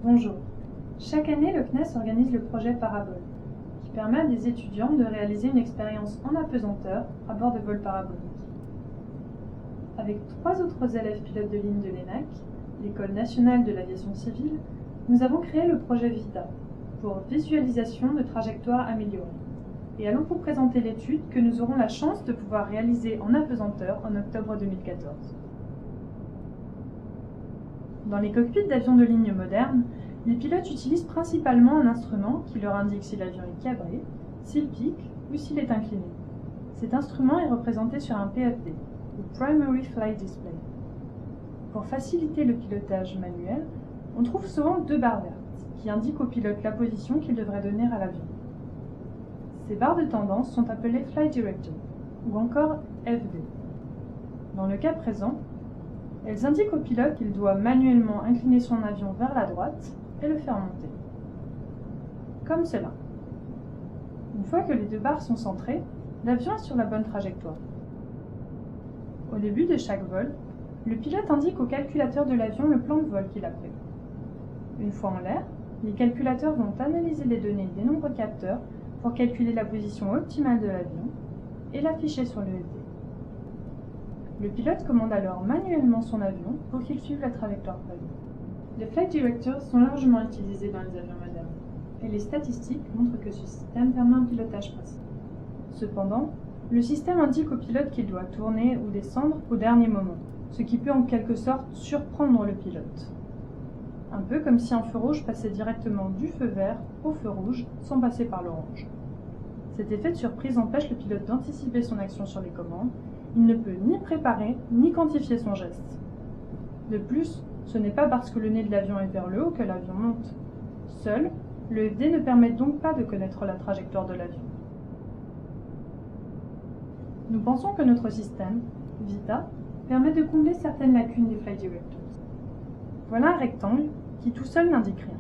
Bonjour. Chaque année, le CNES organise le projet Parabole, qui permet à des étudiants de réaliser une expérience en apesanteur à bord de vols paraboliques. Avec 3 autres élèves pilotes de ligne de l'ENAC, l'École nationale de l'aviation civile, nous avons créé le projet VITA, pour visualisation de trajectoires améliorées, et allons vous présenter l'étude que nous aurons la chance de pouvoir réaliser en apesanteur en octobre 2014. Dans les cockpits d'avions de ligne modernes, les pilotes utilisent principalement un instrument qui leur indique si l'avion est cabré, s'il pique ou s'il est incliné. Cet instrument est représenté sur un PFD, ou Primary Flight Display. Pour faciliter le pilotage manuel, on trouve souvent 2 barres vertes qui indiquent au pilote la position qu'il devrait donner à l'avion. Ces barres de tendance sont appelées Flight Director, ou encore FD. Dans le cas présent, elles indiquent au pilote qu'il doit manuellement incliner son avion vers la droite et le faire monter. Comme cela. Une fois que les 2 barres sont centrées, l'avion est sur la bonne trajectoire. Au début de chaque vol, le pilote indique au calculateur de l'avion le plan de vol qu'il a prévu. Une fois en l'air, les calculateurs vont analyser les données des nombreux capteurs pour calculer la position optimale de l'avion et l'afficher sur le FD. Le pilote commande alors manuellement son avion pour qu'il suive la trajectoire prévue. Les Flight Directors sont largement utilisés dans les avions modernes, et les statistiques montrent que ce système permet un pilotage précis. Cependant, le système indique au pilote qu'il doit tourner ou descendre au dernier moment, ce qui peut en quelque sorte surprendre le pilote. Un peu comme si un feu rouge passait directement du feu vert au feu rouge sans passer par l'orange. Cet effet de surprise empêche le pilote d'anticiper son action sur les commandes. Il ne peut ni préparer ni quantifier son geste. De plus, ce n'est pas parce que le nez de l'avion est vers le haut que l'avion monte. Seul, le FD ne permet donc pas de connaître la trajectoire de l'avion. Nous pensons que notre système, VITA, permet de combler certaines lacunes des Flight Directors. Voilà un rectangle qui tout seul n'indique rien.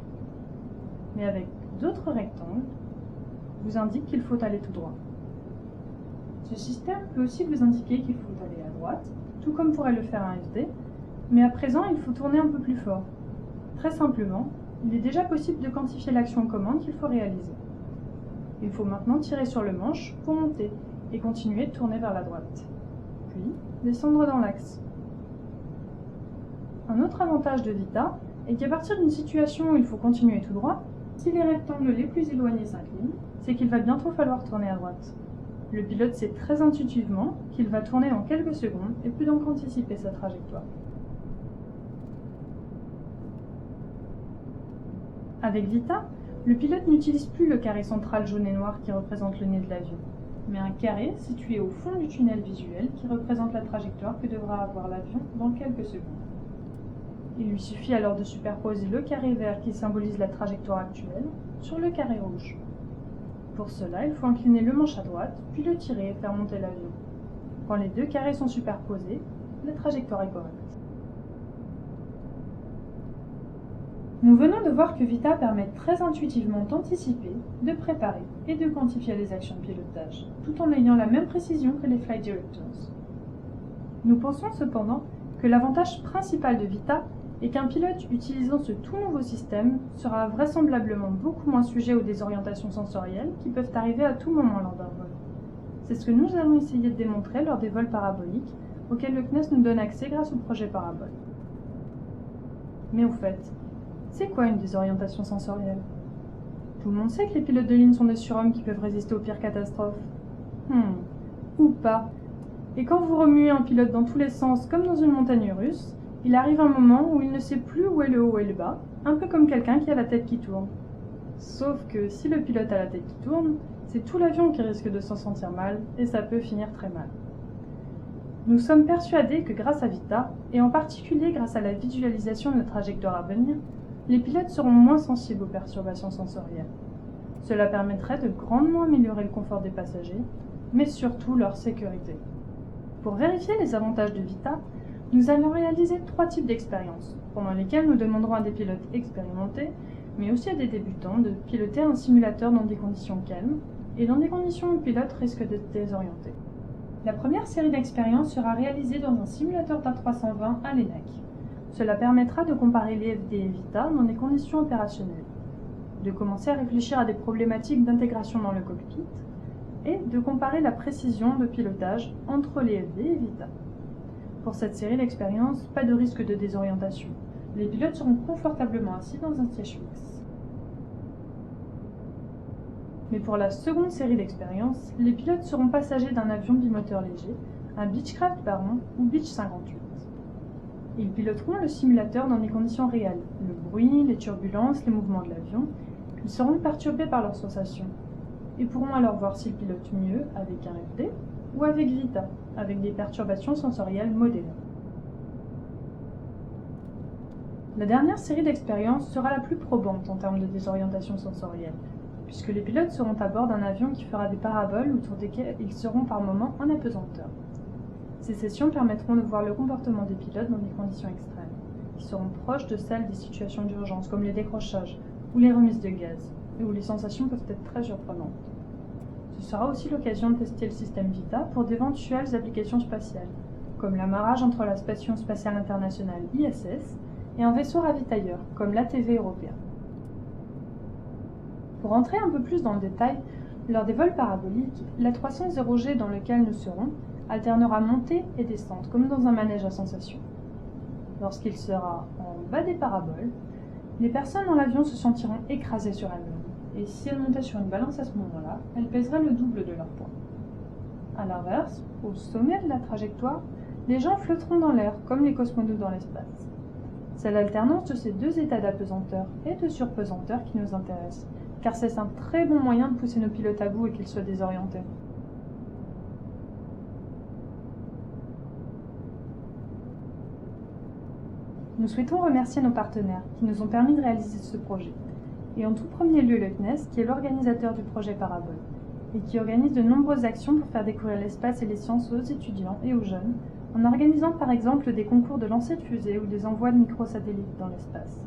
Mais avec d'autres rectangles, vous indique qu'il faut aller tout droit. Ce système peut aussi vous indiquer qu'il faut aller à droite, tout comme pourrait le faire un FD, mais à présent il faut tourner un peu plus fort. Très simplement, il est déjà possible de quantifier l'action commande qu'il faut réaliser. Il faut maintenant tirer sur le manche pour monter et continuer de tourner vers la droite, puis descendre dans l'axe. Un autre avantage de VITA est qu'à partir d'une situation où il faut continuer tout droit, si les rectangles les plus éloignés s'inclinent, c'est qu'il va bientôt falloir tourner à droite. Le pilote sait très intuitivement qu'il va tourner dans quelques secondes et peut donc anticiper sa trajectoire. Avec VITA, le pilote n'utilise plus le carré central jaune et noir qui représente le nez de l'avion, mais un carré situé au fond du tunnel visuel qui représente la trajectoire que devra avoir l'avion dans quelques secondes. Il lui suffit alors de superposer le carré vert qui symbolise la trajectoire actuelle sur le carré rouge. Pour cela, il faut incliner le manche à droite, puis le tirer et faire monter l'avion. Quand les 2 carrés sont superposés, la trajectoire est correcte. Nous venons de voir que VITA permet très intuitivement d'anticiper, de préparer et de quantifier les actions de pilotage, tout en ayant la même précision que les Flight Directors. Nous pensons cependant que l'avantage principal de VITA est qu'un pilote utilisant ce tout nouveau système sera vraisemblablement beaucoup moins sujet aux désorientations sensorielles qui peuvent arriver à tout moment lors d'un vol. C'est ce que nous allons essayer de démontrer lors des vols paraboliques auxquels le CNES nous donne accès grâce au projet Parabole. Mais au fait, c'est quoi une désorientation sensorielle? Tout le monde sait que les pilotes de ligne sont des surhommes qui peuvent résister aux pires catastrophes. Ou pas. Et quand vous remuez un pilote dans tous les sens comme dans une montagne russe, il arrive un moment où il ne sait plus où est le haut et le bas, un peu comme quelqu'un qui a la tête qui tourne. Sauf que si le pilote a la tête qui tourne, c'est tout l'avion qui risque de s'en sentir mal, et ça peut finir très mal. Nous sommes persuadés que grâce à VITA, et en particulier grâce à la visualisation de la trajectoire à venir, les pilotes seront moins sensibles aux perturbations sensorielles. Cela permettrait de grandement améliorer le confort des passagers, mais surtout leur sécurité. Pour vérifier les avantages de VITA, nous allons réaliser 3 types d'expériences, pendant lesquelles nous demanderons à des pilotes expérimentés, mais aussi à des débutants, de piloter un simulateur dans des conditions calmes et dans des conditions où le pilote risque d'être désorienté. La première série d'expériences sera réalisée dans un simulateur d'A320 à l'ENAC. Cela permettra de comparer l'EFD et VITA dans des conditions opérationnelles, de commencer à réfléchir à des problématiques d'intégration dans le cockpit et de comparer la précision de pilotage entre l'EFD et VITA. Pour cette série d'expériences, pas de risque de désorientation. Les pilotes seront confortablement assis dans un siège fixe. Mais pour la seconde série d'expériences, les pilotes seront passagers d'un avion bimoteur léger, un Beechcraft Baron ou Beech 58. Ils piloteront le simulateur dans des conditions réelles, le bruit, les turbulences, les mouvements de l'avion. Ils seront perturbés par leurs sensations et pourront alors voir s'ils pilotent mieux avec un FD ou avec VITA, avec des perturbations sensorielles modérées. La dernière série d'expériences sera la plus probante en termes de désorientation sensorielle, puisque les pilotes seront à bord d'un avion qui fera des paraboles autour desquelles ils seront par moments en apesanteur. Ces sessions permettront de voir le comportement des pilotes dans des conditions extrêmes, qui seront proches de celles des situations d'urgence comme les décrochages ou les remises de gaz, et où les sensations peuvent être très surprenantes. Ce sera aussi l'occasion de tester le système VITA pour d'éventuelles applications spatiales, comme l'amarrage entre la Station spatiale internationale ISS et un vaisseau ravitailleur, comme l'ATV européen. Pour entrer un peu plus dans le détail, lors des vols paraboliques, l'A300G dans lequel nous serons alternera montée et descente, comme dans un manège à sensations. Lorsqu'il sera en bas des paraboles, les personnes dans l'avion se sentiront écrasées sur elles-mêmes, et si elles montaient sur une balance à ce moment-là, elles pèseraient le double de leur poids. A l'inverse, au sommet de la trajectoire, les gens flotteront dans l'air, comme les cosmonautes dans l'espace. C'est l'alternance de ces deux états d'apesanteur et de surpesanteur qui nous intéresse, car c'est un très bon moyen de pousser nos pilotes à bout et qu'ils soient désorientés. Nous souhaitons remercier nos partenaires qui nous ont permis de réaliser ce projet, et en tout premier lieu le CNES qui est l'organisateur du projet Parabole, et qui organise de nombreuses actions pour faire découvrir l'espace et les sciences aux étudiants et aux jeunes, en organisant par exemple des concours de lancer de fusées ou des envois de microsatellites dans l'espace.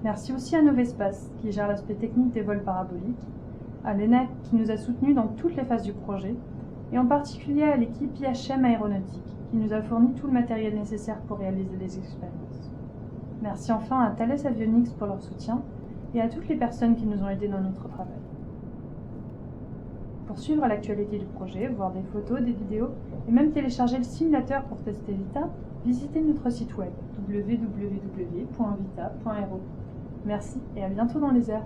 Merci aussi à Novespace qui gère l'aspect technique des vols paraboliques, à l'ENAC qui nous a soutenus dans toutes les phases du projet, et en particulier à l'équipe IHM Aéronautique qui nous a fourni tout le matériel nécessaire pour réaliser les expériences. Merci enfin à Thales Avionics pour leur soutien et à toutes les personnes qui nous ont aidés dans notre travail. Pour suivre l'actualité du projet, voir des photos, des vidéos et même télécharger le simulateur pour tester VITA, visitez notre site web www.vita.aero. Merci et à bientôt dans les airs.